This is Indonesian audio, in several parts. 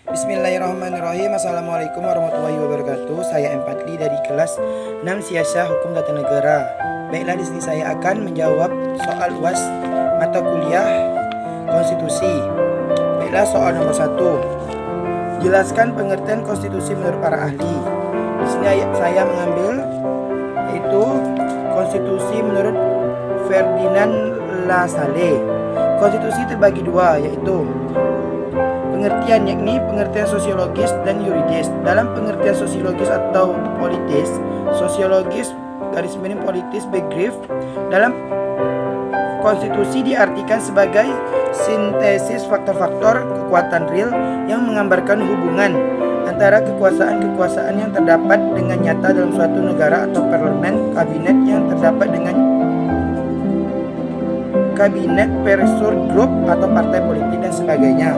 Bismillahirrahmanirrahim. Assalamualaikum warahmatullahi wabarakatuh. Saya M. Patli dari kelas 6 Siasah Hukum Tata Negara. Baiklah, di sini saya akan menjawab soal UAS mata kuliah konstitusi. Baiklah, soal nomor 1. Jelaskan pengertian konstitusi menurut para ahli. Di sini saya mengambil yaitu konstitusi menurut Ferdinand Lassalle. Konstitusi terbagi dua, yaitu pengertian, yakni pengertian sosiologis dan yuridis. Dalam pengertian sosiologis atau politis, sosiologis garis miring politis begriff, dalam konstitusi diartikan sebagai sintesis faktor-faktor kekuatan real yang menggambarkan hubungan antara kekuasaan-kekuasaan yang terdapat dengan nyata dalam suatu negara atau parlemen, kabinet yang terdapat dengan kabinet, pressure group atau partai politik dan sebagainya.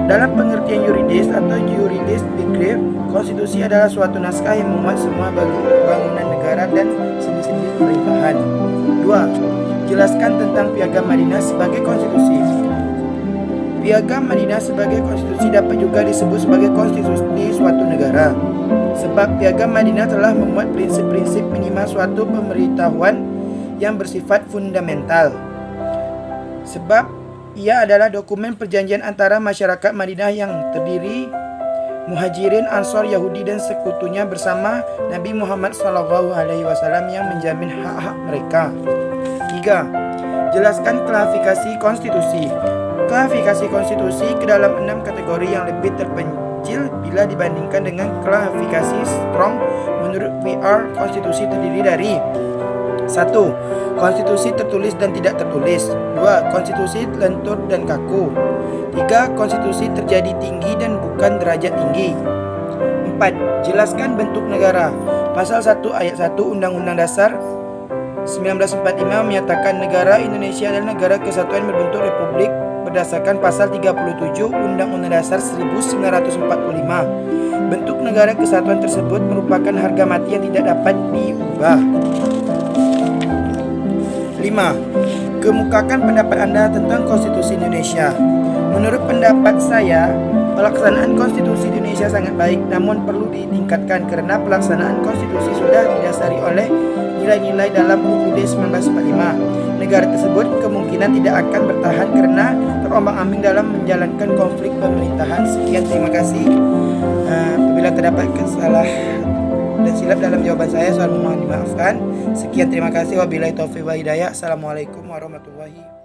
Dalam pengertian yuridis atau juridis begriff, konstitusi adalah suatu naskah yang memuat semua bangunan negara dan sendi-sendi pemerintahan. 2. Jelaskan tentang Piagam Madinah sebagai konstitusi. Piagam Madinah sebagai konstitusi dapat juga disebut sebagai konstitusi suatu negara, sebab Piagam Madinah telah memuat prinsip-prinsip minimal suatu pemberitahuan yang bersifat fundamental. Sebab ia adalah dokumen perjanjian antara masyarakat Madinah yang terdiri Muhajirin, Ansor, Yahudi dan sekutunya bersama Nabi Muhammad SAW yang menjamin hak-hak mereka. 3. Jelaskan klasifikasi konstitusi. Klasifikasi konstitusi ke dalam 6 kategori yang lebih terpencil bila dibandingkan dengan klasifikasi Strong. Menurut VR, konstitusi terdiri dari 1. Konstitusi tertulis dan tidak tertulis. 2. Konstitusi lentur dan kaku. 3. Konstitusi terjadi tinggi dan bukan derajat tinggi. 4. Jelaskan bentuk negara. Pasal 1 ayat 1 Undang-Undang Dasar 1945 menyatakan negara Indonesia adalah negara kesatuan berbentuk republik berdasarkan pasal 37 Undang-Undang Dasar 1945. Bentuk negara kesatuan tersebut merupakan harga mati yang tidak dapat diubah. 5. Kemukakan pendapat Anda tentang Konstitusi Indonesia. Menurut pendapat saya, pelaksanaan Konstitusi Indonesia sangat baik, namun perlu ditingkatkan karena pelaksanaan konstitusi sudah didasari oleh nilai-nilai dalam UUD 1945. Negara tersebut kemungkinan tidak akan bertahan karena terombang-ambing dalam menjalankan konflik pemerintahan. Sekian, terima kasih. Apabila terdapat kesalahan dan silap dalam jawaban saya, mohon dimaafkan. Sekian, terima kasih. Wabillahi taufiq wa hidayah. Assalamualaikum warahmatullahi wabarakatuh.